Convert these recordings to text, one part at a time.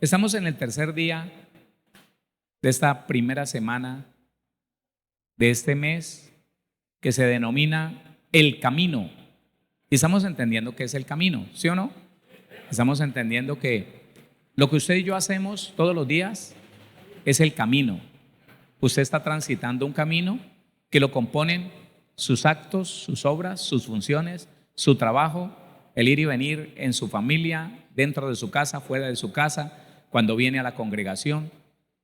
Estamos en el tercer día de esta primera semana de este mes que se denomina el camino. Y estamos entendiendo qué es el camino, ¿sí o no? Estamos entendiendo que lo que usted y yo hacemos todos los días es el camino. Usted está transitando un camino que lo componen sus actos, sus obras, sus funciones, su trabajo, el ir y venir en su familia, dentro de su casa, fuera de su casa, cuando viene a la congregación.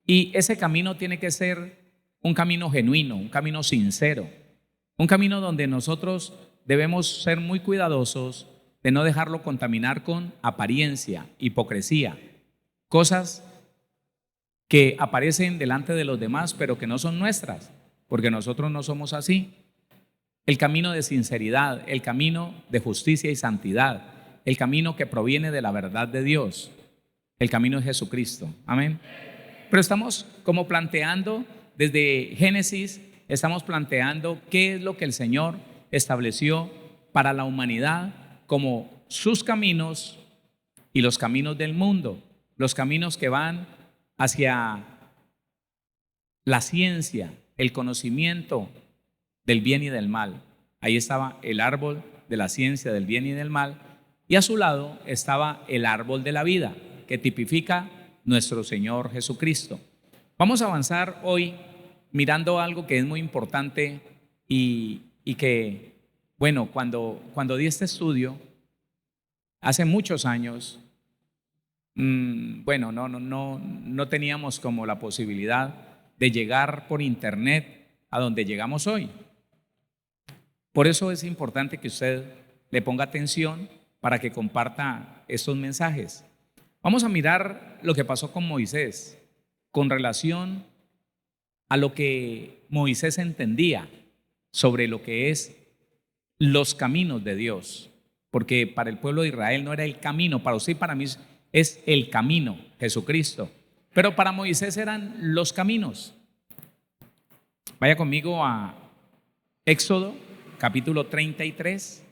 Y ese camino tiene que ser un camino genuino, un camino sincero, un camino donde nosotros debemos ser muy cuidadosos de no dejarlo contaminar con apariencia, hipocresía, cosas que aparecen delante de los demás pero que no son nuestras, porque nosotros no somos así. El camino de sinceridad, el camino de justicia y santidad, el camino que proviene de la verdad de Dios, el camino de Jesucristo. Amén. Pero estamos como planteando desde Génesis, estamos planteando qué es lo que el Señor estableció para la humanidad como sus caminos y los caminos del mundo, los caminos que van hacia la ciencia, el conocimiento del bien y del mal. Ahí estaba el árbol de la ciencia del bien y del mal, y a su lado estaba el árbol de la vida, que tipifica nuestro Señor Jesucristo. Vamos a avanzar hoy mirando algo que es muy importante y que, bueno, cuando di este estudio, hace muchos años, bueno, no teníamos como la posibilidad de llegar por internet a donde llegamos hoy. Por eso es importante que usted le ponga atención para que comparta estos mensajes. Vamos a mirar lo que pasó con Moisés con relación a lo que Moisés entendía sobre lo que es los caminos de Dios, porque para el pueblo de Israel no era el camino, para usted y para mí es el camino, Jesucristo, pero para Moisés eran los caminos. Vaya conmigo a Éxodo capítulo 33.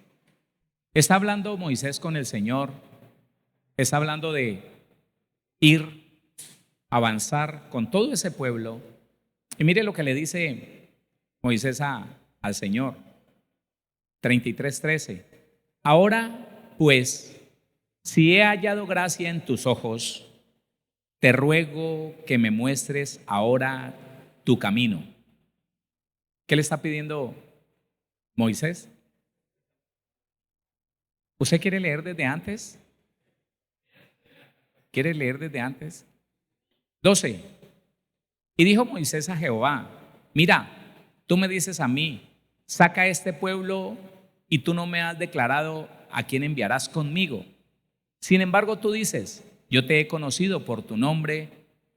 Está hablando Moisés con el Señor, está hablando de ir, avanzar con todo ese pueblo. Y mire lo que le dice Moisés al Señor. 33:13. Ahora pues, si he hallado gracia en tus ojos, te ruego que me muestres ahora tu camino. ¿Qué le está pidiendo Moisés? ¿Usted quiere leer desde antes? ¿Quiere leer desde antes? 12. Y dijo Moisés a Jehová: mira, tú me dices a mí, saca a este pueblo, y tú no me has declarado a quién enviarás conmigo. Sin embargo, tú dices: yo te he conocido por tu nombre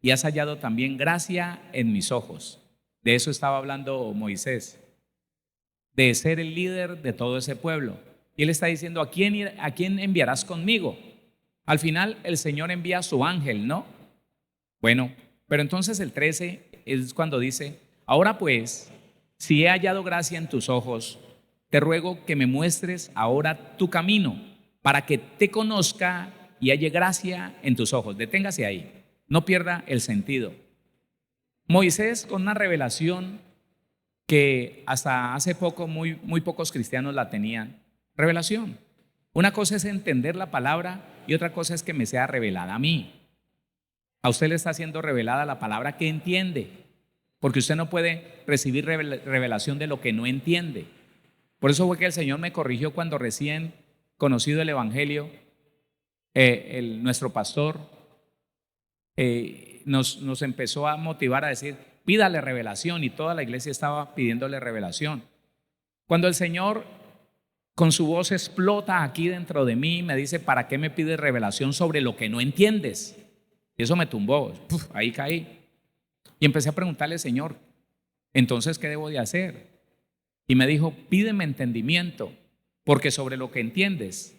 y has hallado también gracia en mis ojos. De eso estaba hablando Moisés, de ser el líder de todo ese pueblo. Y él está diciendo: ¿a quién enviarás conmigo? Al final el Señor envía a su ángel, ¿no? Bueno, pero entonces el 13 es cuando dice: ahora pues, si he hallado gracia en tus ojos, te ruego que me muestres ahora tu camino, para que te conozca y halle gracia en tus ojos. Deténgase ahí, no pierda el sentido. Moisés, con una revelación que hasta hace poco muy pocos cristianos la tenían. Revelación. Una cosa es entender la palabra y otra cosa es que me sea revelada a mí. A usted le está siendo revelada la palabra que entiende, porque usted no puede recibir revelación de lo que no entiende. Por eso fue que el Señor me corrigió cuando recién conocido el Evangelio, nuestro pastor nos empezó a motivar a decir: pídale revelación, y toda la iglesia estaba pidiéndole revelación. Cuando el Señor con su voz explota aquí dentro de mí, me dice: ¿para qué me pides revelación sobre lo que no entiendes? Y eso me tumbó. Ahí caí y empecé a preguntarle: Señor, entonces ¿qué debo de hacer? Y me dijo: pídeme entendimiento, porque sobre lo que entiendes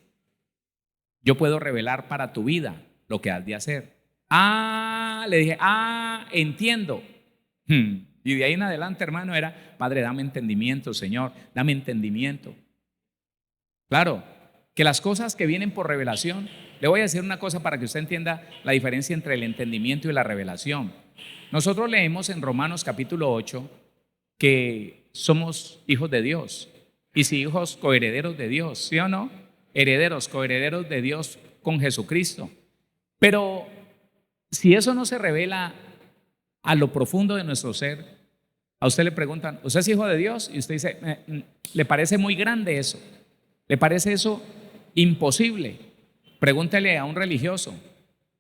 yo puedo revelar para tu vida lo que has de hacer. Le dije: entiendo. Y de ahí en adelante, hermano, era: Padre, dame entendimiento, Señor, dame entendimiento. Claro, que las cosas que vienen por revelación, le voy a decir una cosa para que usted entienda la diferencia entre el entendimiento y la revelación. Nosotros leemos en Romanos capítulo 8 que somos hijos de Dios, y si hijos, coherederos de Dios, ¿sí o no? Herederos, coherederos de Dios con Jesucristo. Pero si eso no se revela a lo profundo de nuestro ser, a usted le preguntan, ¿usted es hijo de Dios? Y usted dice, ¿le parece muy grande eso? ¿Le parece eso imposible? Pregúntele a un religioso,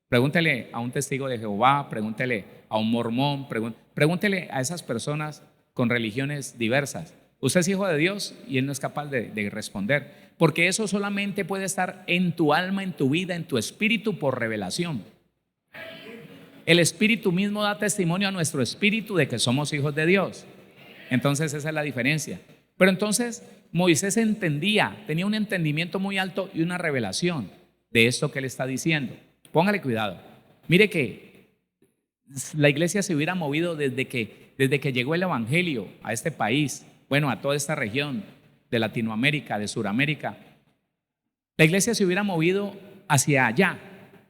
pregúntele a un testigo de Jehová, pregúntele a un mormón, pregúntele a esas personas con religiones diversas. ¿Usted es hijo de Dios? Y él no es capaz de responder, porque eso solamente puede estar en tu alma, en tu vida, en tu espíritu por revelación. El espíritu mismo da testimonio a nuestro espíritu de que somos hijos de Dios. Entonces esa es la diferencia. Pero entonces Moisés entendía, tenía un entendimiento muy alto y una revelación de esto que él está diciendo. Póngale cuidado. Mire que la iglesia se hubiera movido desde que llegó el evangelio a este país, bueno, a toda esta región de Latinoamérica, de Sudamérica. La iglesia se hubiera movido hacia allá,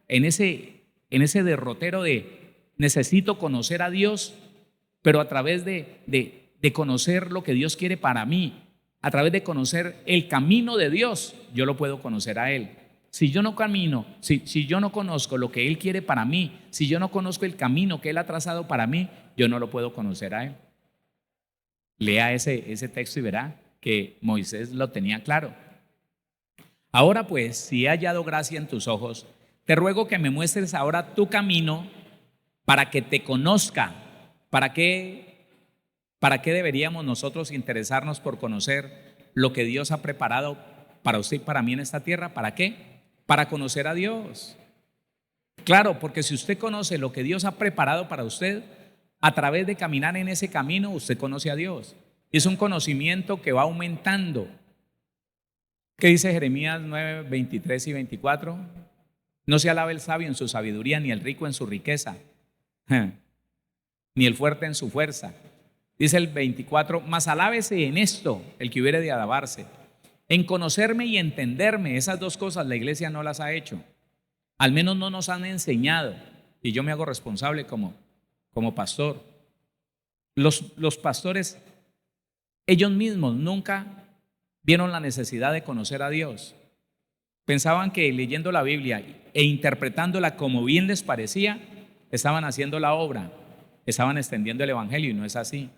en ese derrotero de necesito conocer a Dios, pero a través de conocer lo que Dios quiere para mí, a través de conocer el camino de Dios, yo lo puedo conocer a Él. Si yo no camino, si yo no conozco lo que Él quiere para mí, si yo no conozco el camino que Él ha trazado para mí, yo no lo puedo conocer a Él. Lea ese texto y verá que Moisés lo tenía claro. Ahora pues, si he hallado gracia en tus ojos, te ruego que me muestres ahora tu camino para que te conozca. ¿Para qué deberíamos nosotros interesarnos por conocer lo que Dios ha preparado para usted y para mí en esta tierra? ¿Para qué? Para conocer a Dios. Claro, porque si usted conoce lo que Dios ha preparado para usted, a través de caminar en ese camino, usted conoce a Dios. Es un conocimiento que va aumentando. ¿Qué dice Jeremías 9, 23 y 24? No se alaba el sabio en su sabiduría, ni el rico en su riqueza, ni el fuerte en su fuerza. Dice el 24, mas alábese en esto el que hubiere de alabarse, en conocerme y entenderme. Esas dos cosas la iglesia no las ha hecho, al menos no nos han enseñado, y yo me hago responsable como pastor. Los pastores, ellos mismos nunca vieron la necesidad de conocer a Dios. Pensaban que leyendo la Biblia e interpretándola como bien les parecía, estaban haciendo la obra, estaban extendiendo el evangelio, y no es así.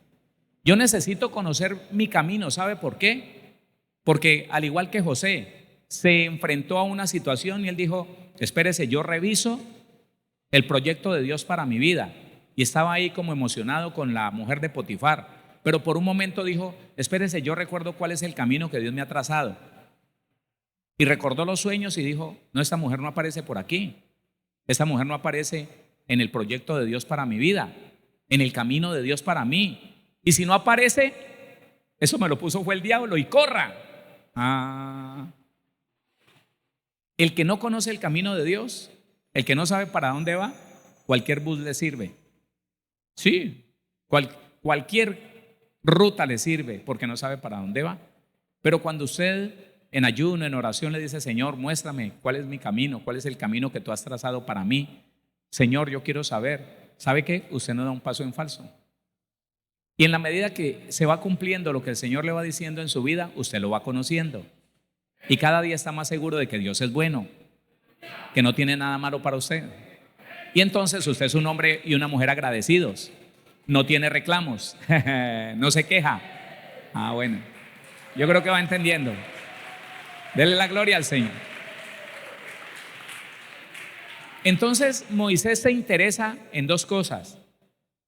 Yo necesito conocer mi camino. ¿Sabe por qué? Porque al igual que José se enfrentó a una situación y él dijo, espérese, yo reviso el proyecto de Dios para mi vida. Y estaba ahí como emocionado con la mujer de Potifar, pero por un momento dijo, espérese, yo recuerdo cuál es el camino que Dios me ha trazado. Y recordó los sueños y dijo, no, esta mujer no aparece por aquí, esta mujer no aparece en el proyecto de Dios para mi vida, en el camino de Dios para mí. Y si no aparece, eso me lo puso fue el diablo, y corra. El que no conoce el camino de Dios, el que no sabe para dónde va, cualquier bus le sirve. Sí, cualquier ruta le sirve porque no sabe para dónde va. Pero cuando usted en ayuno, en oración le dice, Señor, muéstrame cuál es mi camino, cuál es el camino que tú has trazado para mí. Señor, yo quiero saber. ¿Sabe qué? Usted no da un paso en falso. Y en la medida que se va cumpliendo lo que el Señor le va diciendo en su vida, usted lo va conociendo. Y cada día está más seguro de que Dios es bueno, que no tiene nada malo para usted. Y entonces usted es un hombre y una mujer agradecidos. No tiene reclamos, no se queja. Bueno, yo creo que va entendiendo. Dele la gloria al Señor. Entonces Moisés se interesa en dos cosas.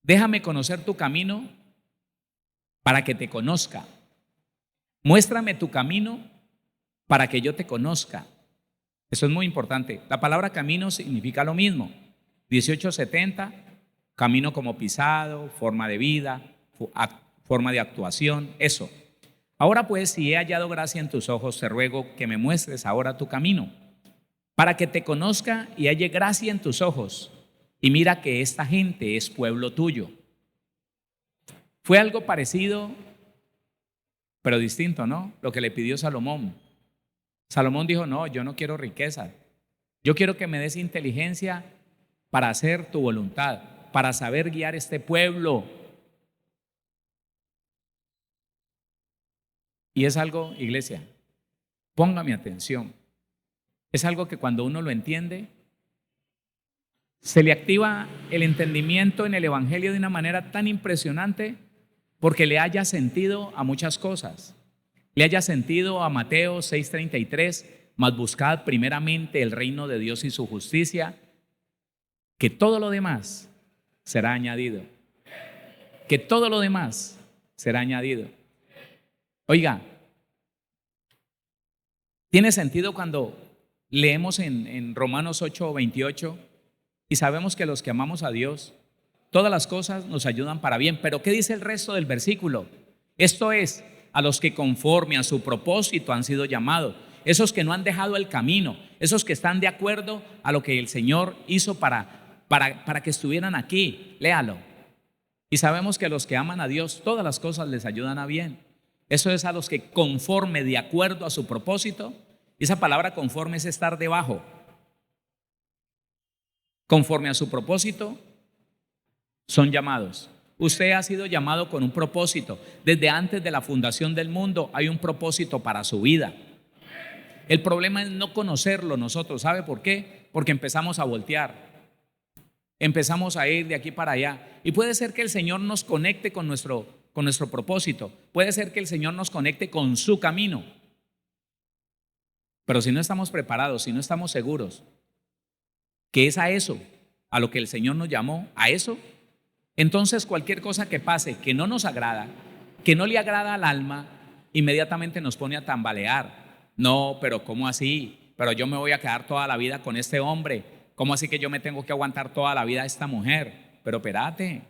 Déjame conocer tu camino para que te conozca. Muéstrame tu camino para que yo te conozca. Eso es muy importante. La palabra camino significa lo mismo. 1870, camino como pisado, forma de vida, forma de actuación, eso. Ahora pues, si he hallado gracia en tus ojos, te ruego que me muestres ahora tu camino, para que te conozca y halle gracia en tus ojos. Y mira que esta gente es pueblo tuyo. Fue algo parecido, pero distinto, ¿no? Lo que le pidió Salomón. Salomón dijo, no, yo no quiero riqueza. Yo quiero que me des inteligencia para hacer tu voluntad, para saber guiar este pueblo. Y es algo, iglesia, póngame atención. Es algo que cuando uno lo entiende, se le activa el entendimiento en el Evangelio de una manera tan impresionante porque le haya sentido a muchas cosas. Le haya sentido a Mateo 6:33, mas buscad primeramente el reino de Dios y su justicia, que todo lo demás será añadido. Que todo lo demás será añadido. Oiga, tiene sentido cuando leemos en Romanos 8:28 y sabemos que los que amamos a Dios, todas las cosas nos ayudan para bien. Pero ¿qué dice el resto del versículo? Esto es, a los que conforme a su propósito han sido llamados, esos que no han dejado el camino, esos que están de acuerdo a lo que el Señor hizo para que estuvieran aquí. Léalo. Y sabemos que a los que aman a Dios, todas las cosas les ayudan a bien. Eso es a los que conforme, de acuerdo a su propósito. Y esa palabra conforme es estar debajo. Conforme a su propósito son llamados. Usted ha sido llamado con un propósito. Desde antes de la fundación del mundo hay un propósito para su vida. El problema es no conocerlo nosotros. ¿Sabe por qué? Porque empezamos a voltear. Empezamos a ir de aquí para allá. Y puede ser que el Señor nos conecte con nuestro propósito. Puede ser que el Señor nos conecte con su camino. Pero si no estamos preparados, si no estamos seguros que es a eso, a lo que el Señor nos llamó, a eso, entonces cualquier cosa que pase que no nos agrada, que no le agrada al alma, inmediatamente nos pone a tambalear. No, pero ¿cómo así? Pero yo me voy a quedar toda la vida con este hombre. ¿Cómo así que yo me tengo que aguantar toda la vida a esta mujer? Pero espérate,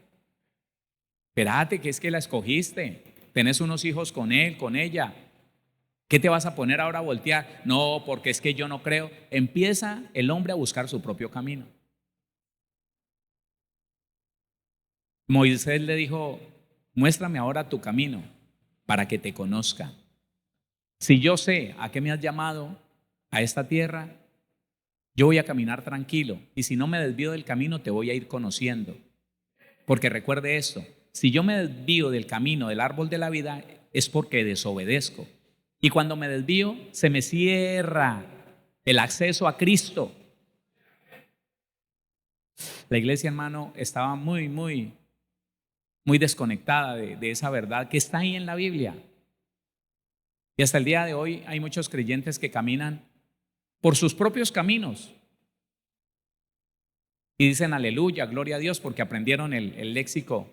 que es que la escogiste. Tenés unos hijos con él, con ella. ¿Qué te vas a poner ahora a voltear? No, porque es que yo no creo. Empieza el hombre a buscar su propio camino. Moisés le dijo, muéstrame ahora tu camino para que te conozca. Si yo sé a qué me has llamado a esta tierra, yo voy a caminar tranquilo. Y si no me desvío del camino, te voy a ir conociendo. Porque recuerde esto, si yo me desvío del camino del árbol de la vida, es porque desobedezco. Y cuando me desvío, se me cierra el acceso a Cristo. La iglesia, hermano, estaba muy desconectada de esa verdad que está ahí en la Biblia. Y hasta el día de hoy hay muchos creyentes que caminan por sus propios caminos y dicen aleluya, gloria a Dios, porque aprendieron el léxico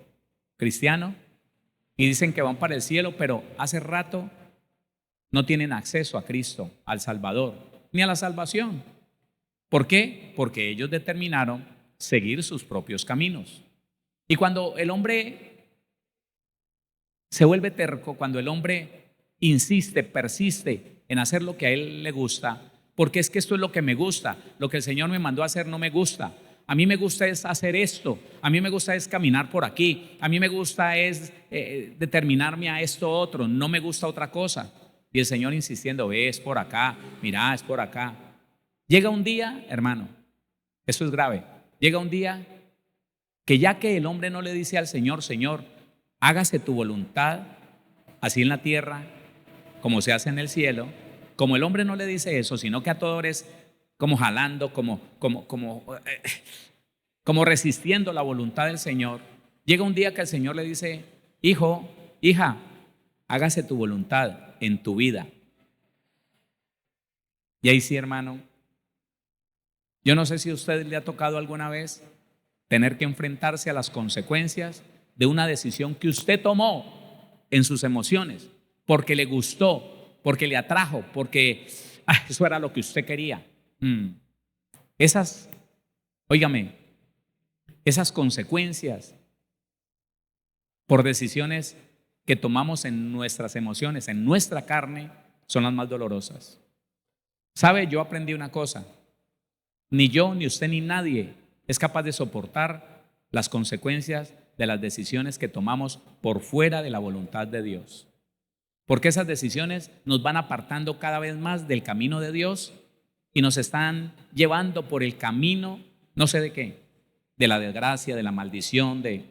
cristiano y dicen que van para el cielo, pero hace rato no tienen acceso a Cristo, al Salvador, ni a la salvación. ¿Por qué? Porque ellos determinaron seguir sus propios caminos. Y cuando el hombre se vuelve terco, cuando el hombre insiste, persiste en hacer lo que a él le gusta, porque es que esto es lo que me gusta, lo que el Señor me mandó a hacer no me gusta. A mí me gusta es hacer esto, a mí me gusta es caminar por aquí, a mí me gusta es determinarme a esto otro, no me gusta otra cosa. Y el Señor insistiendo, ve, es por acá, mira, es por acá. Llega un día, hermano, eso es grave, llega un día que ya que el hombre no le dice al Señor, Señor, hágase tu voluntad, así en la tierra como se hace en el cielo, como el hombre no le dice eso, sino que a todo es como jalando, como resistiendo la voluntad del Señor, llega un día que el Señor le dice, hijo, hija, hágase tu voluntad en tu vida. Y ahí sí, hermano, yo no sé si a usted le ha tocado alguna vez tener que enfrentarse a las consecuencias de una decisión que usted tomó en sus emociones, porque le gustó, porque le atrajo, porque eso era lo que usted quería. Óigame, esas consecuencias por decisiones que tomamos en nuestras emociones, en nuestra carne, son las más dolorosas. ¿Sabe? Yo aprendí una cosa, ni yo, ni usted, ni nadie es capaz de soportar las consecuencias de las decisiones que tomamos por fuera de la voluntad de Dios. Porque esas decisiones nos van apartando cada vez más del camino de Dios y nos están llevando por el camino, no sé de qué, de la desgracia, de la maldición, de...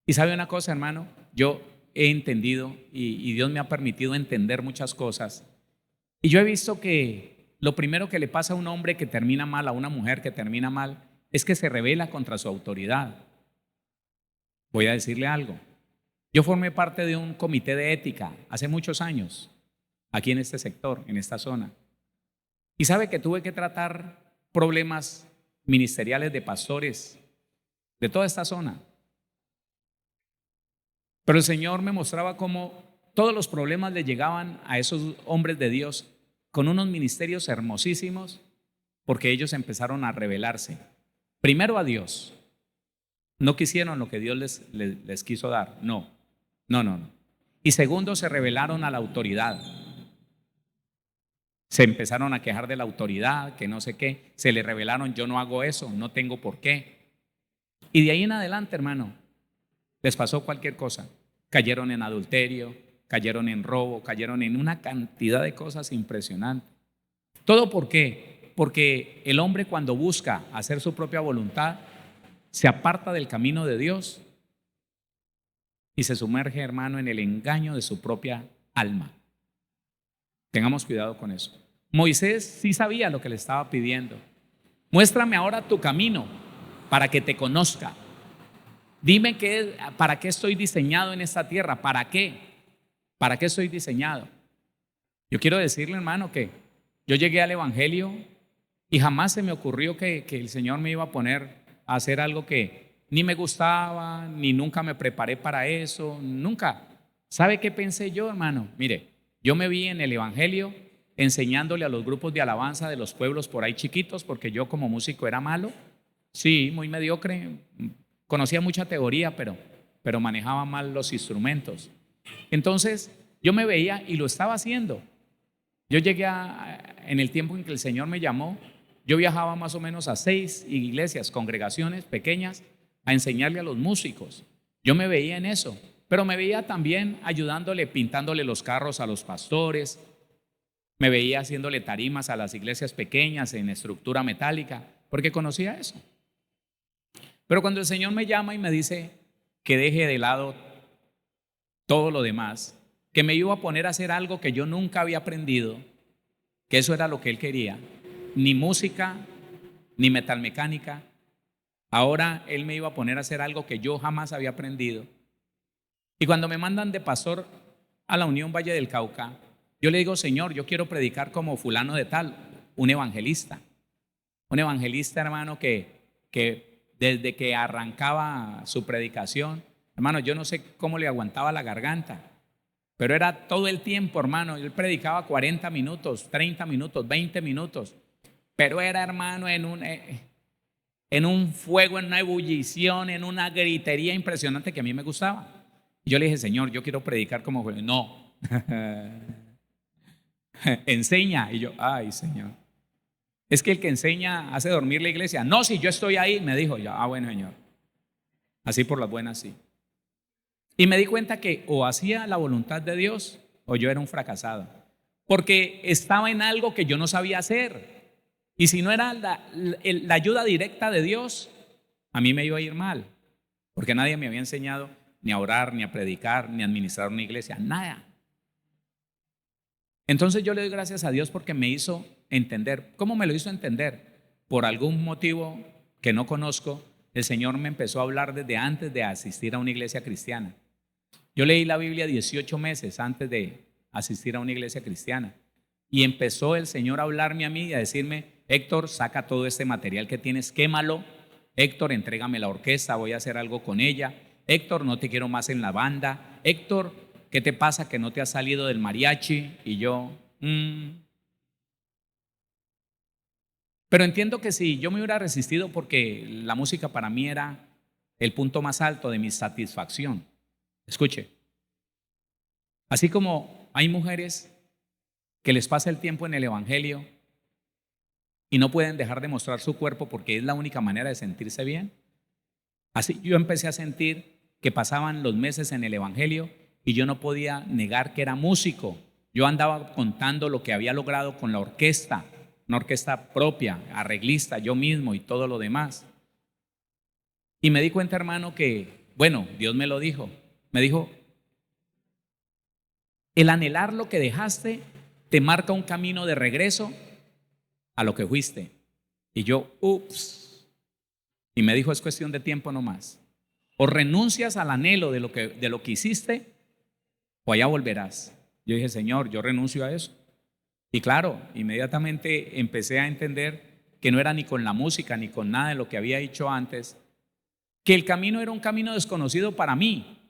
Y sabe una cosa, hermano, yo he entendido y Dios me ha permitido entender muchas cosas. Y yo he visto que lo primero que le pasa a un hombre que termina mal, a una mujer que termina mal, es que se rebela contra su autoridad. Voy a decirle algo. Yo formé parte de un comité de ética hace muchos años, aquí en este sector, en esta zona. Y sabe que tuve que tratar problemas ministeriales de pastores de toda esta zona. Pero el Señor me mostraba cómo todos los problemas le llegaban a esos hombres de Dios con unos ministerios hermosísimos, porque ellos empezaron a rebelarse. Primero a Dios. No quisieron lo que Dios les quiso dar. No. Y segundo, se rebelaron a la autoridad. Se empezaron a quejar de la autoridad, que no sé qué. Se le rebelaron, yo no hago eso, no tengo por qué. Y de ahí en adelante, hermano, les pasó cualquier cosa. Cayeron en adulterio, cayeron en robo, cayeron en una cantidad de cosas impresionantes. ¿Todo por qué? Porque el hombre, cuando busca hacer su propia voluntad, se aparta del camino de Dios y se sumerge, hermano, en el engaño de su propia alma. Tengamos cuidado con eso. Moisés sí sabía lo que le estaba pidiendo. Muéstrame ahora tu camino para que te conozca. Dime para qué estoy diseñado en esta tierra. ¿Para qué? ¿Para qué estoy diseñado? Yo quiero decirle, hermano, que yo llegué al evangelio y jamás se me ocurrió que el Señor me iba a poner a hacer algo que ni me gustaba, ni nunca me preparé para eso, nunca. ¿Sabe qué pensé yo, hermano? Mire, yo me vi en el evangelio enseñándole a los grupos de alabanza de los pueblos por ahí chiquitos, porque yo como músico era malo, sí, muy mediocre, conocía mucha teoría, pero manejaba mal los instrumentos. Entonces yo me veía y lo estaba haciendo. Yo llegué en el tiempo en que el Señor me llamó, yo viajaba más o menos a 6 iglesias, congregaciones pequeñas, a enseñarle a los músicos. Yo me veía en eso, pero me veía también ayudándole, pintándole los carros a los pastores. Me veía haciéndole tarimas a las iglesias pequeñas en estructura metálica, porque conocía eso. Pero cuando el Señor me llama y me dice que deje de lado todo lo demás, que me iba a poner a hacer algo que yo nunca había aprendido, que eso era lo que Él quería, ni música, ni metalmecánica. Ahora Él me iba a poner a hacer algo que yo jamás había aprendido. Y cuando me mandan de pastor a la Unión Valle del Cauca, yo le digo, Señor, yo quiero predicar como fulano de tal, un evangelista, hermano, que desde que arrancaba su predicación, hermano, yo no sé cómo le aguantaba la garganta, pero era todo el tiempo, hermano. Él predicaba 40 minutos, 30 minutos, 20 minutos, pero era, hermano, en un fuego, en una ebullición, en una gritería impresionante que a mí me gustaba. Y yo le dije, Señor, yo quiero predicar como... No, enseña. Y yo, ay, Señor, es que el que enseña hace dormir la iglesia. No, si yo estoy ahí, me dijo. Yo, bueno, Señor, así por las buenas, sí. Y me di cuenta que o hacía la voluntad de Dios o yo era un fracasado, porque estaba en algo que yo no sabía hacer. Y si no era la ayuda directa de Dios, a mí me iba a ir mal, porque nadie me había enseñado ni a orar, ni a predicar, ni a administrar una iglesia, nada. Entonces yo le doy gracias a Dios porque me hizo entender. ¿Cómo me lo hizo entender? Por algún motivo que no conozco, el Señor me empezó a hablar desde antes de asistir a una iglesia cristiana. Yo leí la Biblia 18 meses antes de asistir a una iglesia cristiana. Y empezó el Señor a hablarme a mí y a decirme, Héctor, saca todo este material que tienes, quémalo. Héctor, entrégame la orquesta, voy a hacer algo con ella. Héctor, no te quiero más en la banda. Héctor, ¿qué te pasa que no te has salido del mariachi? Y yo, Pero entiendo que si yo me hubiera resistido, porque la música para mí era el punto más alto de mi satisfacción. Escuche, así como hay mujeres que les pasa el tiempo en el evangelio y no pueden dejar de mostrar su cuerpo porque es la única manera de sentirse bien, así yo empecé a sentir que pasaban los meses en el evangelio y yo no podía negar que era músico. Yo andaba contando lo que había logrado con la orquesta, una orquesta propia, arreglista, yo mismo y todo lo demás. Y me di cuenta, hermano, que, bueno, Dios me lo dijo. Me dijo, el anhelar lo que dejaste te marca un camino de regreso a lo que fuiste. Y yo, ups. Y me dijo, es cuestión de tiempo nomás. O renuncias al anhelo de lo que hiciste, o allá volverás. Yo dije, Señor, yo renuncio a eso. Y claro, inmediatamente empecé a entender que no era ni con la música ni con nada de lo que había hecho antes, que el camino era un camino desconocido para mí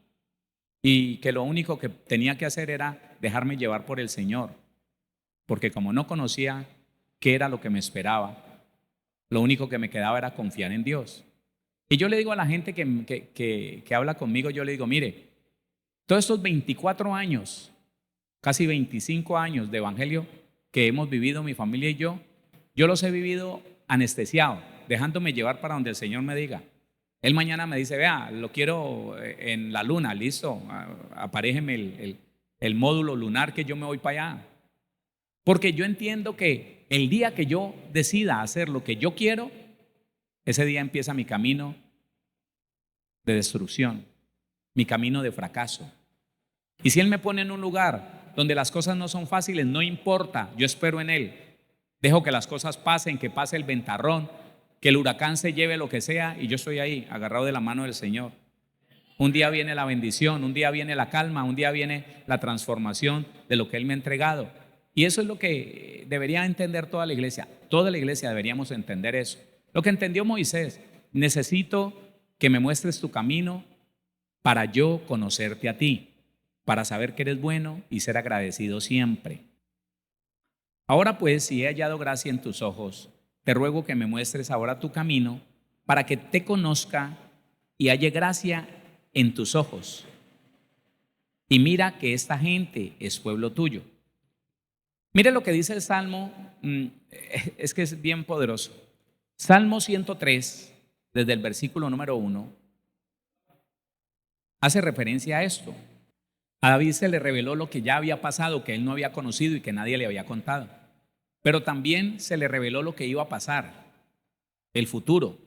y que lo único que tenía que hacer era dejarme llevar por el Señor, porque como no conocía qué era lo que me esperaba, lo único que me quedaba era confiar en Dios. Y yo le digo a la gente que habla conmigo, yo le digo, mire, todos estos 24 años, casi 25 años de evangelio que hemos vivido mi familia y yo los he vivido anestesiado, dejándome llevar para donde el Señor me diga. Él mañana me dice, vea, lo quiero en la luna, listo, aparéjeme el módulo lunar que yo me voy para allá. Porque yo entiendo que el día que yo decida hacer lo que yo quiero, ese día empieza mi camino de destrucción, mi camino de fracaso. Y si Él me pone en un lugar donde las cosas no son fáciles, no importa, yo espero en Él. Dejo que las cosas pasen, que pase el ventarrón, que el huracán se lleve lo que sea y yo estoy ahí, agarrado de la mano del Señor. Un día viene la bendición, un día viene la calma, un día viene la transformación de lo que Él me ha entregado. Y eso es lo que debería entender toda la iglesia. Toda la iglesia deberíamos entender eso. Lo que entendió Moisés, necesito que me muestres tu camino para yo conocerte a ti, para saber que eres bueno y ser agradecido siempre. Ahora pues, si he hallado gracia en tus ojos, te ruego que me muestres ahora tu camino para que te conozca y halle gracia en tus ojos. Y mira que esta gente es pueblo tuyo. Mire lo que dice el Salmo, es que es bien poderoso. Salmo 103, desde el versículo número 1, hace referencia a esto. A David se le reveló lo que ya había pasado, que él no había conocido y que nadie le había contado. Pero también se le reveló lo que iba a pasar, el futuro,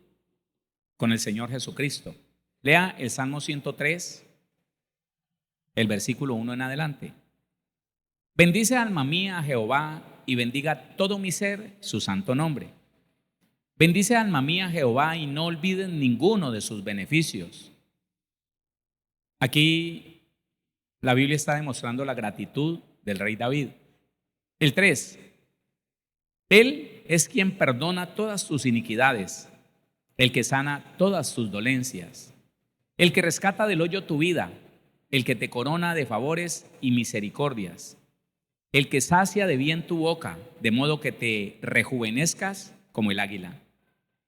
con el Señor Jesucristo. Lea el Salmo 103, el versículo 1 en adelante. Bendice alma mía a Jehová y bendiga todo mi ser su santo nombre. Bendice alma mía a Jehová y no olvides ninguno de sus beneficios. Aquí la Biblia está demostrando la gratitud del rey David. El 3. Él es quien perdona todas tus iniquidades, el que sana todas tus dolencias, el que rescata del hoyo tu vida, el que te corona de favores y misericordias, el que sacia de bien tu boca, de modo que te rejuvenezcas como el águila.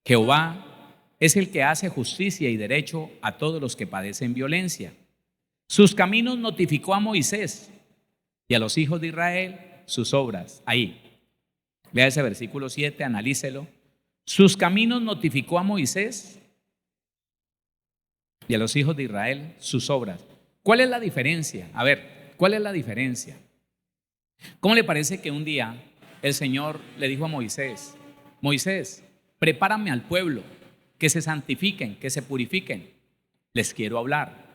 Jehová es el que hace justicia y derecho a todos los que padecen violencia. Sus caminos notificó a Moisés y a los hijos de Israel sus obras. Ahí, lea ese versículo 7, analícelo. Sus caminos notificó a Moisés y a los hijos de Israel sus obras. ¿Cuál es la diferencia? A ver, ¿cuál es la diferencia? ¿Cómo le parece que un día el Señor le dijo a Moisés, Moisés, prepárame al pueblo, que se santifiquen, que se purifiquen, les quiero hablar?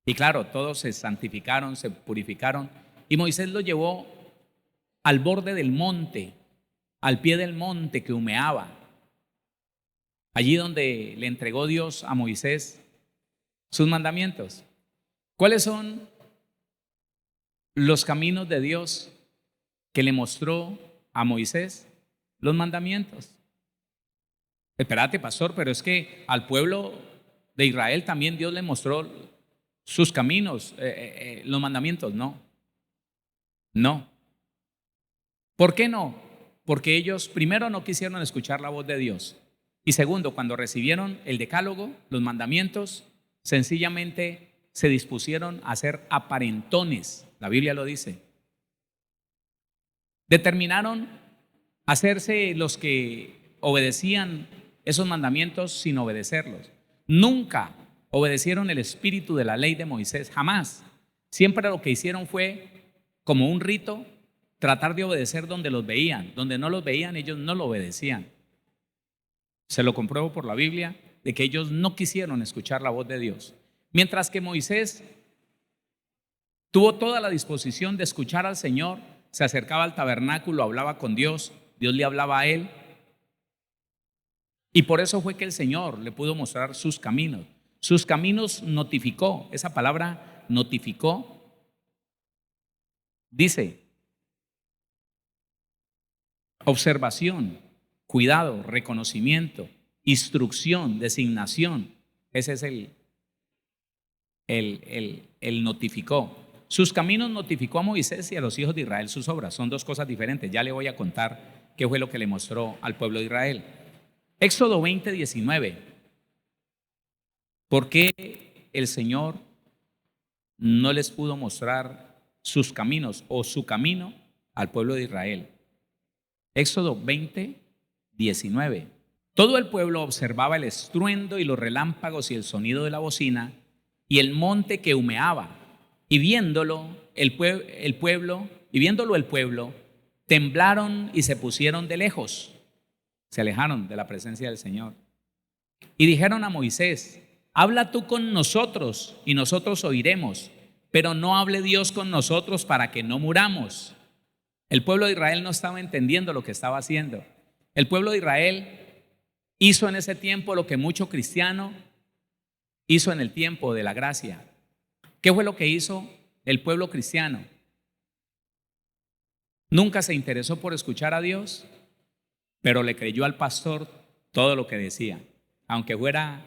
Y claro, todos se santificaron, se purificaron, y Moisés lo llevó al borde del monte, al pie del monte que humeaba, allí donde le entregó Dios a Moisés sus mandamientos. ¿Cuáles son los caminos de Dios que le mostró a Moisés? Los mandamientos. Espérate, pastor, pero es que al pueblo de Israel también Dios le mostró sus caminos, los mandamientos. No. ¿Por qué no? Porque ellos primero no quisieron escuchar la voz de Dios y segundo, cuando recibieron el decálogo, los mandamientos, sencillamente se dispusieron a ser aparentones. La Biblia lo dice. Determinaron hacerse los que obedecían esos mandamientos sin obedecerlos. Nunca obedecieron el espíritu de la ley de Moisés, jamás. Siempre lo que hicieron fue, como un rito, tratar de obedecer donde los veían. Donde no los veían, ellos no lo obedecían. Se lo compruebo por la Biblia, de que ellos no quisieron escuchar la voz de Dios. Mientras que Moisés tuvo toda la disposición de escuchar al Señor, se acercaba al tabernáculo, hablaba con Dios, Dios le hablaba a él. Y por eso fue que el Señor le pudo mostrar sus caminos. Sus caminos notificó. Esa palabra notificó dice observación, cuidado, reconocimiento, instrucción, designación. Ese es el notificó. Sus caminos notificó a Moisés y a los hijos de Israel sus obras. Son dos cosas diferentes. Ya le voy a contar qué fue lo que le mostró al pueblo de Israel. Éxodo 20:19. ¿Por qué el Señor no les pudo mostrar sus caminos o su camino al pueblo de Israel? Éxodo 20:19. Todo el pueblo observaba el estruendo y los relámpagos y el sonido de la bocina y el monte que humeaba. Y viéndolo el pueblo, temblaron y se pusieron de lejos. Se alejaron de la presencia del Señor. Y dijeron a Moisés: habla tú con nosotros y nosotros oiremos, pero no hable Dios con nosotros para que no muramos. El pueblo de Israel no estaba entendiendo lo que estaba haciendo. El pueblo de Israel hizo en ese tiempo lo que mucho cristiano hizo en el tiempo de la gracia. ¿Qué fue lo que hizo el pueblo cristiano? Nunca se interesó por escuchar a Dios, pero le creyó al pastor todo lo que decía, aunque fuera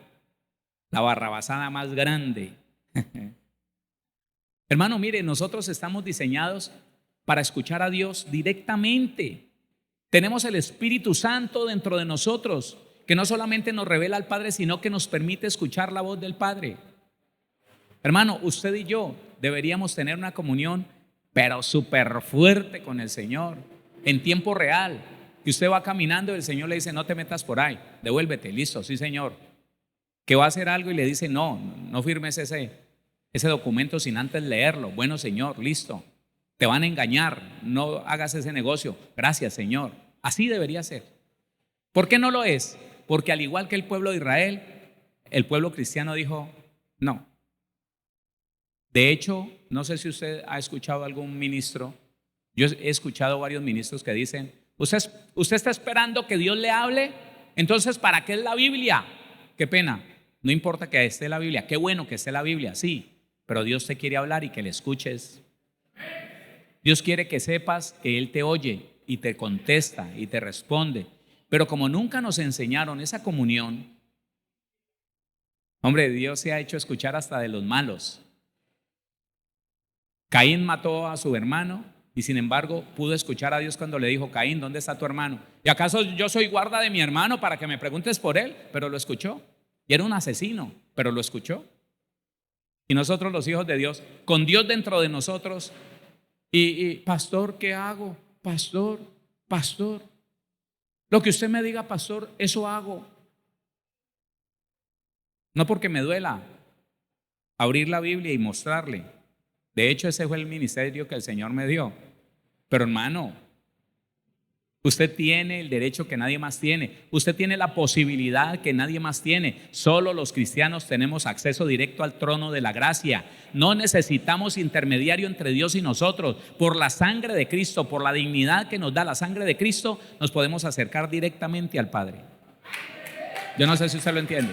la barrabasada más grande. Hermano, mire, nosotros estamos diseñados para escuchar a Dios directamente. Tenemos el Espíritu Santo dentro de nosotros, que no solamente nos revela al Padre, sino que nos permite escuchar la voz del Padre. Hermano, usted y yo deberíamos tener una comunión, pero súper fuerte con el Señor, en tiempo real. Que usted va caminando y el Señor le dice: no te metas por ahí, devuélvete. Listo, sí, Señor. Que va a hacer algo y le dice: no firmes ese documento sin antes leerlo. Bueno, Señor, listo. Te van a engañar, no hagas ese negocio. Gracias, Señor. Así debería ser. ¿Por qué no lo es? Porque al igual que el pueblo de Israel, el pueblo cristiano dijo no. De hecho, no sé si usted ha escuchado algún ministro. Yo he escuchado varios ministros que dicen: usted está esperando que Dios le hable, entonces ¿para qué es la Biblia? Qué pena, no importa que esté la Biblia. Qué bueno que esté la Biblia, sí, pero Dios te quiere hablar y que le escuches. Dios quiere que sepas que Él te oye y te contesta y te responde. Pero como nunca nos enseñaron esa comunión, hombre, Dios se ha hecho escuchar hasta de los malos. Caín mató a su hermano y sin embargo pudo escuchar a Dios cuando le dijo: Caín, ¿dónde está tu hermano? ¿Y acaso yo soy guarda de mi hermano para que me preguntes por él? Pero lo escuchó. Y era un asesino, pero lo escuchó. Y nosotros, los hijos de Dios, con Dios dentro de nosotros, y pastor, ¿qué hago? Pastor, lo que usted me diga, pastor, eso hago. No porque me duela abrir la Biblia y mostrarle. De hecho, ese fue el ministerio que el Señor me dio. Pero hermano, usted tiene el derecho que nadie más tiene. Usted tiene la posibilidad que nadie más tiene. Solo los cristianos tenemos acceso directo al trono de la gracia. No necesitamos intermediario entre Dios y nosotros. Por la sangre de Cristo, por la dignidad que nos da la sangre de Cristo, nos podemos acercar directamente al Padre. Yo no sé si usted lo entiende.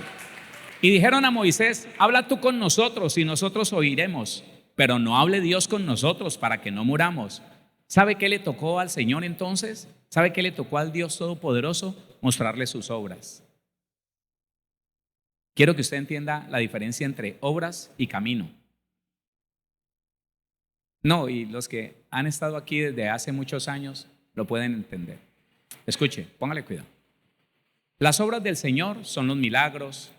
Y dijeron a Moisés: habla tú con nosotros y nosotros oiremos, pero no hable Dios con nosotros para que no muramos. ¿Sabe qué le tocó al Señor entonces? ¿Sabe qué le tocó al Dios Todopoderoso? Mostrarle sus obras. Quiero que usted entienda la diferencia entre obras y camino. No, y los que han estado aquí desde hace muchos años lo pueden entender. Escuche, póngale cuidado. Las obras del Señor son los milagros,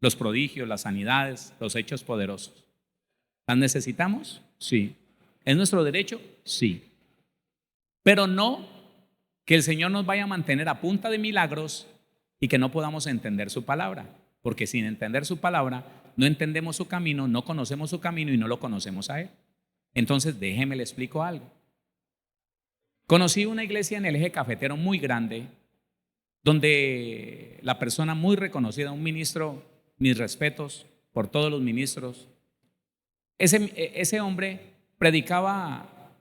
los prodigios, las sanidades, los hechos poderosos. ¿Las necesitamos? Sí. ¿Es nuestro derecho? Sí. Pero no que el Señor nos vaya a mantener a punta de milagros y que no podamos entender su palabra. porque sin entender su palabra, no entendemos su camino, no conocemos su camino y no lo conocemos a Él. Entonces, déjeme le explico algo. Conocí una iglesia en el eje cafetero muy grande, donde la persona muy reconocida, un ministro, mis respetos por todos los ministros, ese hombre predicaba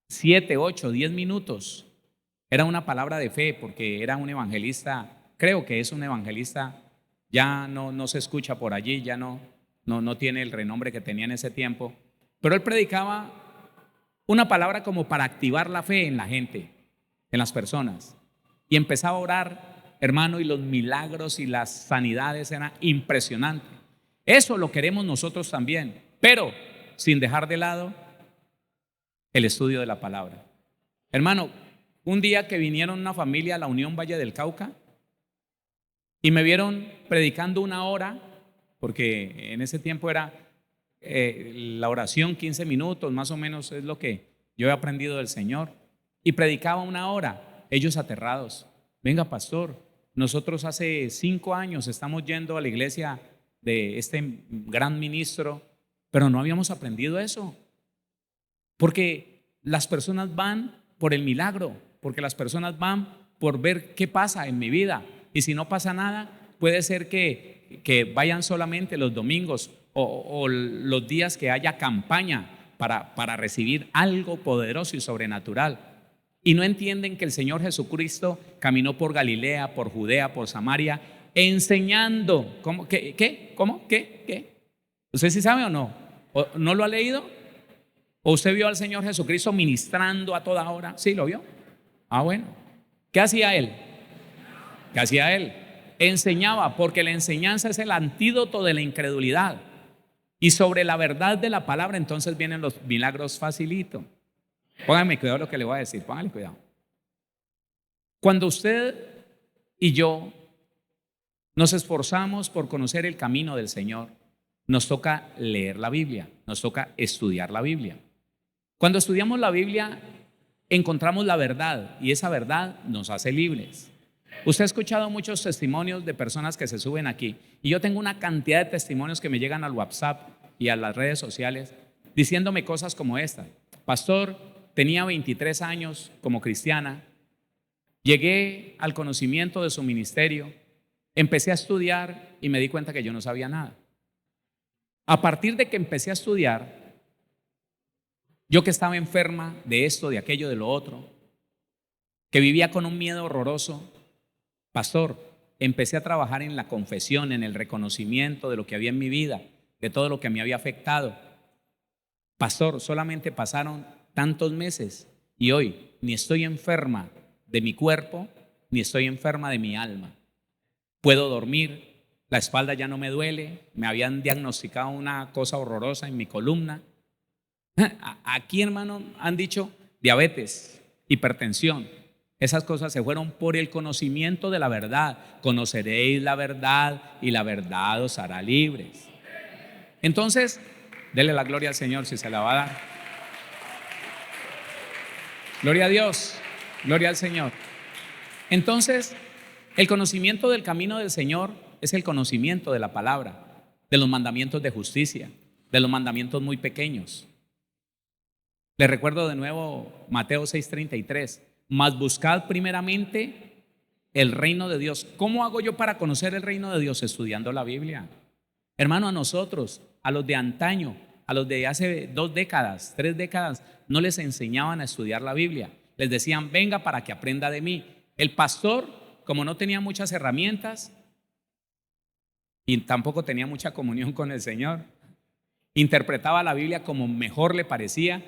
7, 8, 10 minutos. Era una palabra de fe porque era un evangelista, creo que es un evangelista, ya no se escucha por allí, ya no tiene el renombre que tenía en ese tiempo, pero él predicaba una palabra como para activar la fe en la gente, en las personas, y empezaba a orar, hermano, y los milagros y las sanidades eran impresionantes. Eso lo queremos nosotros también, pero sin dejar de lado el estudio de la palabra. Hermano, un día que vinieron una familia a la Unión Valle del Cauca y me vieron predicando 1 hora, porque en ese tiempo era la oración 15 minutos, más o menos es lo que yo he aprendido del Señor, y predicaba 1 hora, ellos aterrados. Venga, pastor, nosotros hace 5 años estamos yendo a la iglesia de este gran ministro, pero no habíamos aprendido eso, porque las personas van por el milagro, porque las personas van por ver qué pasa en mi vida, y si no pasa nada, puede ser que vayan solamente los domingos o los días que haya campaña para recibir algo poderoso y sobrenatural, y no entienden que el Señor Jesucristo caminó por Galilea, por Judea, por Samaria, enseñando. ¿Cómo? ¿Qué? ¿Cómo? ¿Qué? ¿Usted sí sabe o no? ¿O no lo ha leído? ¿O usted vio al Señor Jesucristo ministrando a toda hora? ¿Sí lo vio? Bueno. ¿Qué hacía Él? ¿Qué hacía Él? Enseñaba, porque la enseñanza es el antídoto de la incredulidad. Y sobre la verdad de la palabra entonces vienen los milagros facilito. Póngame cuidado lo que le voy a decir, póngale cuidado. Cuando usted y yo nos esforzamos por conocer el camino del Señor, nos toca leer la Biblia, nos toca estudiar la Biblia. Cuando estudiamos la Biblia, encontramos la verdad y esa verdad nos hace libres. Usted ha escuchado muchos testimonios de personas que se suben aquí, y yo tengo una cantidad de testimonios que me llegan al WhatsApp y a las redes sociales diciéndome cosas como esta. Pastor, tenía 23 años como cristiana, llegué al conocimiento de su ministerio, empecé a estudiar y me di cuenta que yo no sabía nada. A partir de que empecé a estudiar, yo que estaba enferma de esto, de aquello, de lo otro, que vivía con un miedo horroroso, pastor, empecé a trabajar en la confesión, en el reconocimiento de lo que había en mi vida, de todo lo que me había afectado. Pastor, solamente pasaron tantos meses y hoy ni estoy enferma de mi cuerpo, ni estoy enferma de mi alma. Puedo dormir, la espalda ya no me duele, me habían diagnosticado una cosa horrorosa en mi columna. Aquí, hermano, han dicho diabetes, hipertensión. Esas cosas se fueron por el conocimiento de la verdad. Conoceréis la verdad y la verdad os hará libres. Entonces, dele la gloria al Señor si se la va a dar. Gloria a Dios, gloria al Señor. Entonces, el conocimiento del camino del Señor es el conocimiento de la palabra, de los mandamientos de justicia, de los mandamientos muy pequeños. Les recuerdo de nuevo Mateo 6:33. Mas buscad primeramente el reino de Dios. ¿Cómo hago yo para conocer el reino de Dios? Estudiando la Biblia. Hermano, a nosotros, a los de antaño, a los de hace 2 décadas, 3 décadas, no les enseñaban a estudiar la Biblia. Les decían, venga para que aprenda de mí. El pastor, como no tenía muchas herramientas y tampoco tenía mucha comunión con el Señor, interpretaba la Biblia como mejor le parecía,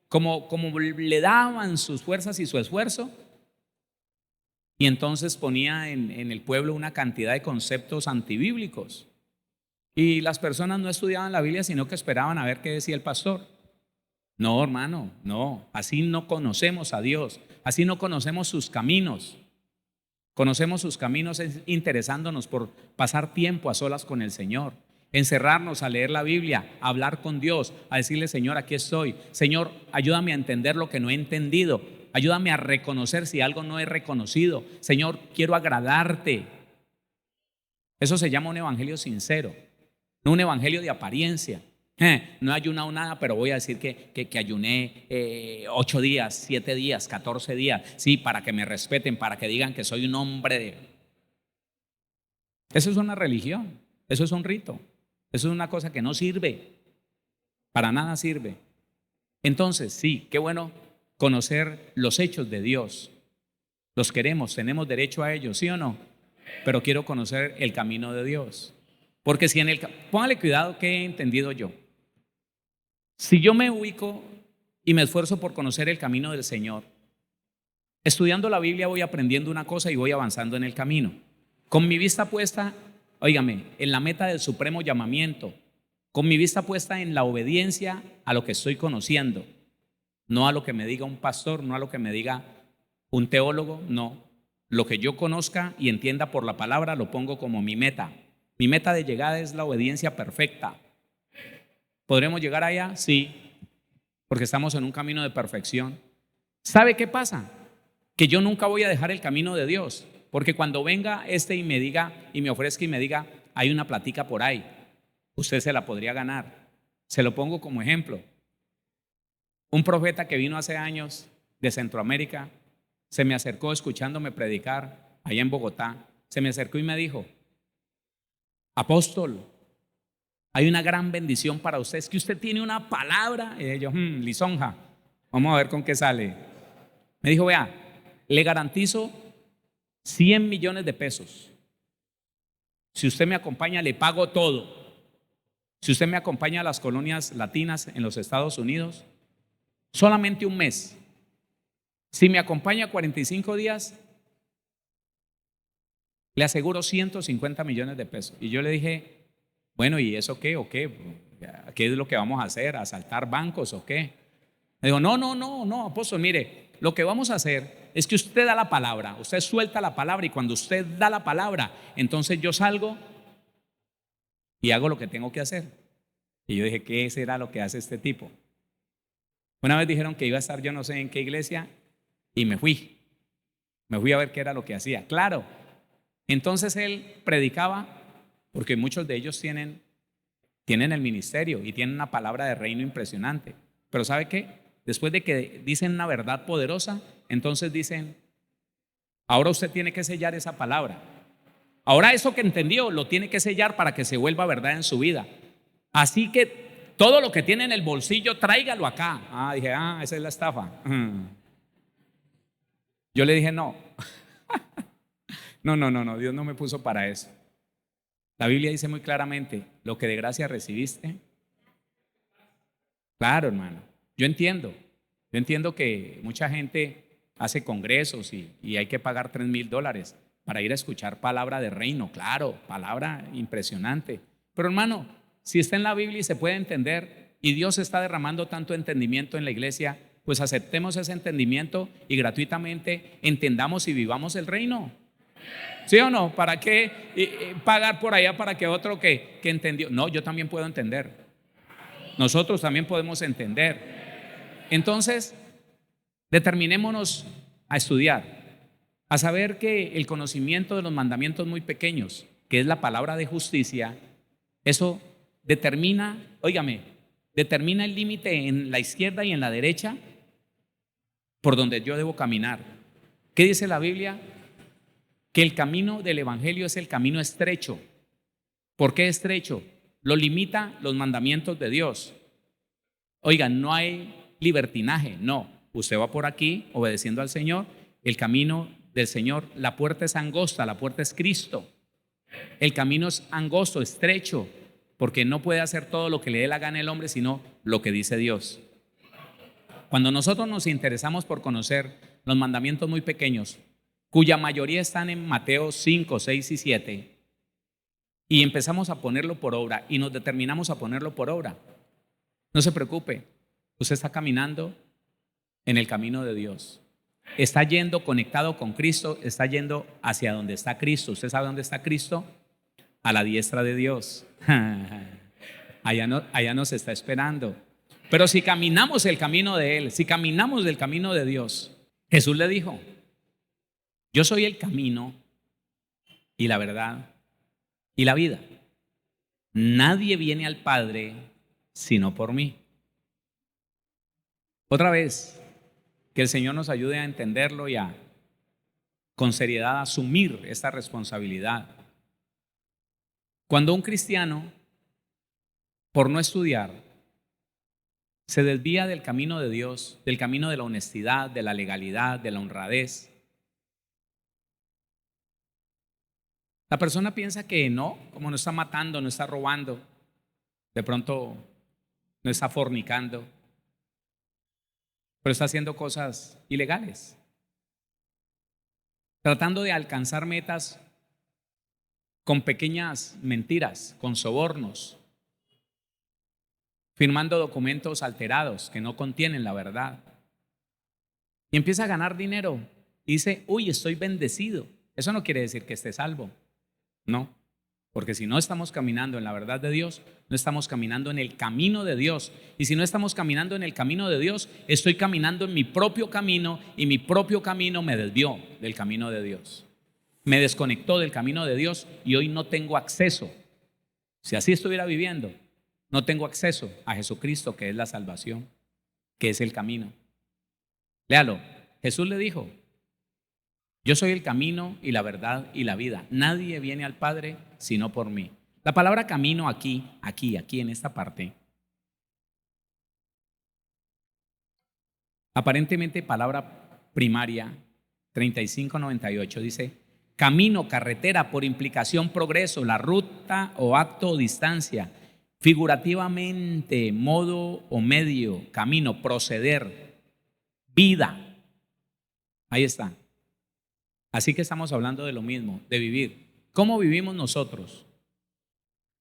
como le daban sus fuerzas y su esfuerzo, y entonces ponía en el pueblo una cantidad de conceptos antibíblicos, y las personas no estudiaban la Biblia sino que esperaban a ver qué decía el pastor. No, hermano, no, así no conocemos a Dios, así no conocemos sus caminos. Conocemos sus caminos interesándonos por pasar tiempo a solas con el Señor, encerrarnos a leer la Biblia, a hablar con Dios, a decirle, Señor, aquí estoy. Señor, ayúdame a entender lo que no he entendido. Ayúdame a reconocer si algo no he reconocido. Señor, quiero agradarte. Eso se llama un evangelio sincero, no un evangelio de apariencia. No he ayunado nada, pero voy a decir que ayuné 8 días, 7 días, 14 días. Sí, para que me respeten, para que digan que soy un hombre de... Eso es una religión, eso es un rito, eso es una cosa que no sirve, para nada sirve. Entonces, sí, qué bueno conocer los hechos de Dios. Los queremos, tenemos derecho a ellos, ¿sí o no? Pero quiero conocer el camino de Dios. Porque si póngale cuidado, ¿qué he entendido yo? Si yo me ubico y me esfuerzo por conocer el camino del Señor, estudiando la Biblia voy aprendiendo una cosa y voy avanzando en el camino. Con mi vista puesta, óigame, en la meta del supremo llamamiento, con mi vista puesta en la obediencia a lo que estoy conociendo, no a lo que me diga un pastor, no a lo que me diga un teólogo, no. Lo que yo conozca y entienda por la palabra lo pongo como mi meta. Mi meta de llegada es la obediencia perfecta. ¿Podremos llegar allá? Sí, porque estamos en un camino de perfección. ¿Sabe qué pasa? Que yo nunca voy a dejar el camino de Dios, porque cuando venga y me diga y me ofrezca y me diga, hay una platica por ahí, usted se la podría ganar. Se lo pongo como ejemplo. Un profeta que vino hace años de Centroamérica se me acercó escuchándome predicar allá en Bogotá. Se me acercó y me dijo: apóstol, hay una gran bendición para usted, es que usted tiene una palabra. Y yo, lisonja, vamos a ver con qué sale. Me dijo: vea, le garantizo 100 millones de pesos. Si usted me acompaña, le pago todo. Si usted me acompaña a las colonias latinas en los Estados Unidos, solamente un mes. Si me acompaña 45 días, le aseguro 150 millones de pesos. Y yo le dije: bueno, ¿y eso qué? ¿O qué? ¿Qué es lo que vamos a hacer? ¿Asaltar bancos o qué? Me dijo: no, apóstol, mire, lo que vamos a hacer es que usted da la palabra, usted suelta la palabra, y cuando usted da la palabra, entonces yo salgo y hago lo que tengo que hacer. Y yo dije: ¿qué será lo que hace este tipo? Una vez dijeron que iba a estar yo no sé en qué iglesia y me fui a ver qué era lo que hacía. Claro, entonces él predicaba, porque muchos de ellos tienen el ministerio y tienen una palabra de reino impresionante. Pero ¿sabe qué? Después de que dicen una verdad poderosa, entonces dicen: ahora usted tiene que sellar esa palabra. Ahora eso que entendió lo tiene que sellar para que se vuelva verdad en su vida. Así que todo lo que tiene en el bolsillo, tráigalo acá. Dije: esa es la estafa. Yo le dije: no, Dios no me puso para eso. La Biblia dice muy claramente: lo que de gracia recibiste. Claro, hermano, yo entiendo que mucha gente hace congresos y hay que pagar $3,000 para ir a escuchar palabra de reino. Claro, palabra impresionante. Pero hermano, si está en la Biblia y se puede entender, y Dios está derramando tanto entendimiento en la iglesia, pues aceptemos ese entendimiento y gratuitamente entendamos y vivamos el reino. ¿Sí o no? ¿Para qué pagar por allá para que otro que entendió? No, yo también puedo entender. Nosotros también podemos entender. Entonces, determinémonos a estudiar, a saber que el conocimiento de los mandamientos muy pequeños, que es la palabra de justicia, eso determina, determina el límite en la izquierda y en la derecha por donde yo debo caminar. ¿Qué dice la Biblia? Que el camino del evangelio es el camino estrecho. ¿Por qué estrecho? Lo limita los mandamientos de Dios. No hay libertinaje, no. Usted va por aquí obedeciendo al Señor. El camino del Señor, la puerta es angosta, la puerta es Cristo. El camino es angosto, estrecho, porque no puede hacer todo lo que le dé la gana el hombre, sino lo que dice Dios. Cuando nosotros nos interesamos por conocer los mandamientos muy pequeños, cuya mayoría están en Mateo 5, 6 y 7, y empezamos a ponerlo por obra y nos determinamos a ponerlo por obra, no se preocupe, usted está caminando en el camino de Dios, está yendo conectado con Cristo, está yendo hacia donde está Cristo. ¿Usted sabe dónde está Cristo? A la diestra de Dios. Allá nos está esperando. Pero si caminamos el camino de Él, si caminamos del camino de Dios, Jesús le dijo: yo soy el camino y la verdad y la vida. Nadie viene al Padre sino por mí. Otra vez, que el Señor nos ayude a entenderlo y a con seriedad asumir esta responsabilidad. Cuando un cristiano, por no estudiar, se desvía del camino de Dios, del camino de la honestidad, de la legalidad, de la honradez, la persona piensa que no, como no está matando, no está robando, de pronto no está fornicando, pero está haciendo cosas ilegales, tratando de alcanzar metas con pequeñas mentiras, con sobornos, firmando documentos alterados que no contienen la verdad. Y empieza a ganar dinero y dice, uy, estoy bendecido. Eso no quiere decir que esté salvo, no. Porque si no estamos caminando en la verdad de Dios, no estamos caminando en el camino de Dios. Y si no estamos caminando en el camino de Dios, estoy caminando en mi propio camino y mi propio camino me desvió del camino de Dios. Me desconectó del camino de Dios y hoy no tengo acceso. Si así estuviera viviendo, no tengo acceso a Jesucristo, que es la salvación, que es el camino. Léalo. Jesús le dijo, yo soy el camino y la verdad y la vida. Nadie viene al Padre sino por mí. La palabra camino aquí en esta parte, aparentemente palabra primaria, 3598, dice camino, carretera, por implicación progreso, la ruta o acto o distancia. Figurativamente, modo o medio, camino, proceder, vida. Ahí está. Así que estamos hablando de lo mismo, de vivir. ¿Cómo vivimos nosotros?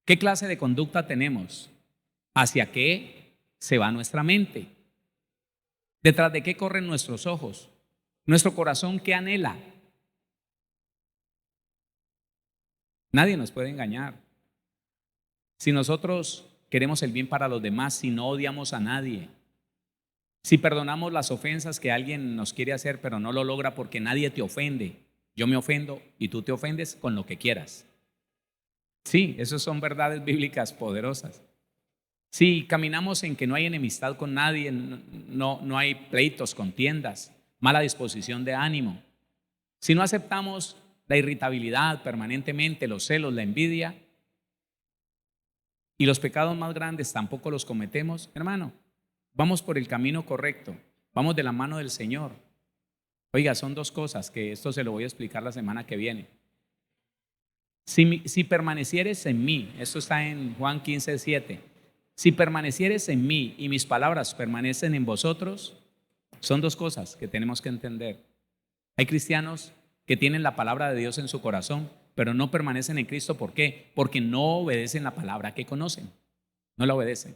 ¿Qué clase de conducta tenemos? ¿Hacia qué se va nuestra mente? ¿Detrás de qué corren nuestros ojos? ¿Nuestro corazón qué anhela? Nadie nos puede engañar. Si nosotros queremos el bien para los demás, si no odiamos a nadie, si perdonamos las ofensas que alguien nos quiere hacer, pero no lo logra porque nadie te ofende. Yo me ofendo y tú te ofendes con lo que quieras. Sí, esas son verdades bíblicas poderosas. Si caminamos en que no hay enemistad con nadie, no hay pleitos, contiendas, mala disposición de ánimo. Si no aceptamos la irritabilidad permanentemente, los celos, la envidia, y los pecados más grandes tampoco los cometemos, hermano, vamos por el camino correcto, vamos de la mano del Señor. Oiga, son dos cosas que esto se lo voy a explicar la semana que viene. Si permanecieres en mí, esto está en Juan 15:7. Si permanecieres en mí y mis palabras permanecen en vosotros, son dos cosas que tenemos que entender. Hay cristianos que tienen la palabra de Dios en su corazón, pero no permanecen en Cristo. ¿Por qué? Porque no obedecen la palabra que conocen. No la obedecen.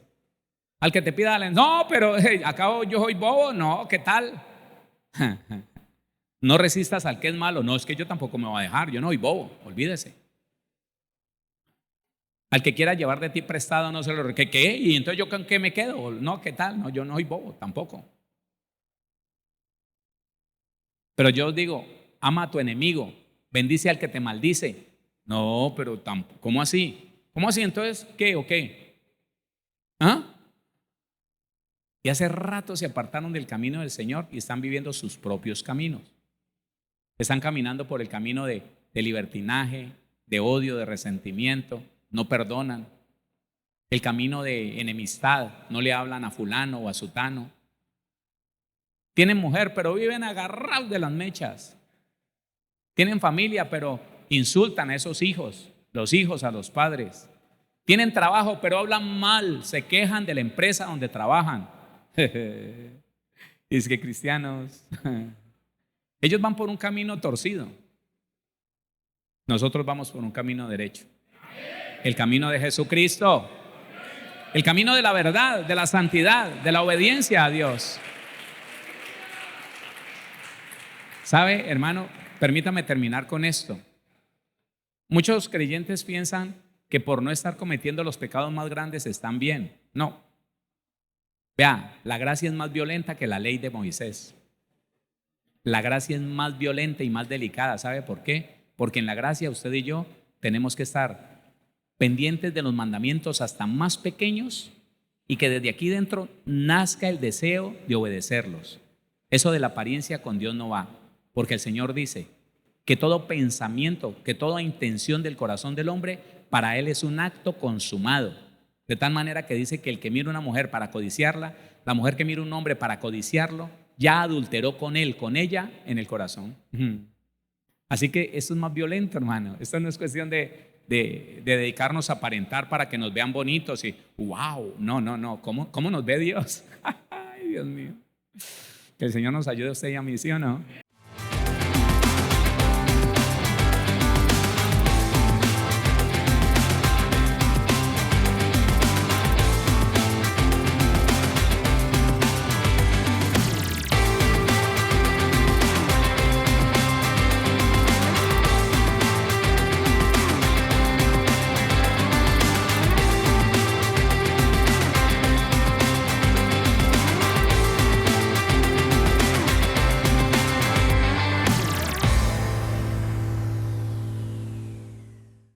Al que te pida, no, pero acabo yo soy bobo. No, ¿qué tal? No resistas al que es malo. No, es que yo tampoco me voy a dejar. Yo no soy bobo, olvídese. Al que quiera llevar de ti prestado, no se lo ¿qué? ¿Y entonces yo con qué me quedo? No, ¿qué tal? No, yo no soy bobo tampoco. Pero yo os digo, ama a tu enemigo, bendice al que te maldice. No, pero tampoco, ¿cómo así? ¿Cómo así? Entonces, ¿qué o qué? ¿Ah? Y hace rato se apartaron del camino del Señor y están viviendo sus propios caminos. Están caminando por el camino de libertinaje, de odio, de resentimiento, no perdonan. El camino de enemistad, no le hablan a fulano o a sutano. Tienen mujer, pero viven agarrados de las mechas. Tienen familia, pero insultan a esos hijos, los hijos a los padres. Tienen trabajo, pero hablan mal, se quejan de la empresa donde trabajan. Y es que cristianos, ellos van por un camino torcido. Nosotros vamos por un camino derecho. El camino de Jesucristo. El camino de la verdad, de la santidad, de la obediencia a Dios. ¿Sabe, hermano? Permítame terminar con esto. Muchos creyentes piensan que por no estar cometiendo los pecados más grandes están bien. No. Vea, la gracia es más violenta que la ley de Moisés. La gracia es más violenta y más delicada. ¿Sabe por qué? Porque en la gracia usted y yo tenemos que estar pendientes de los mandamientos hasta más pequeños y que desde aquí dentro nazca el deseo de obedecerlos. Eso de la apariencia con Dios no va, porque el Señor dice que todo pensamiento, que toda intención del corazón del hombre, para Él es un acto consumado. De tal manera que dice que el que mira una mujer para codiciarla, la mujer que mira un hombre para codiciarlo, ya adulteró con él, con ella en el corazón. Así que esto es más violento, hermano. Esto no es cuestión de dedicarnos a aparentar para que nos vean bonitos y wow, no. ¿Cómo nos ve Dios? Ay, Dios mío. Que el Señor nos ayude a usted y a mí, ¿sí o no?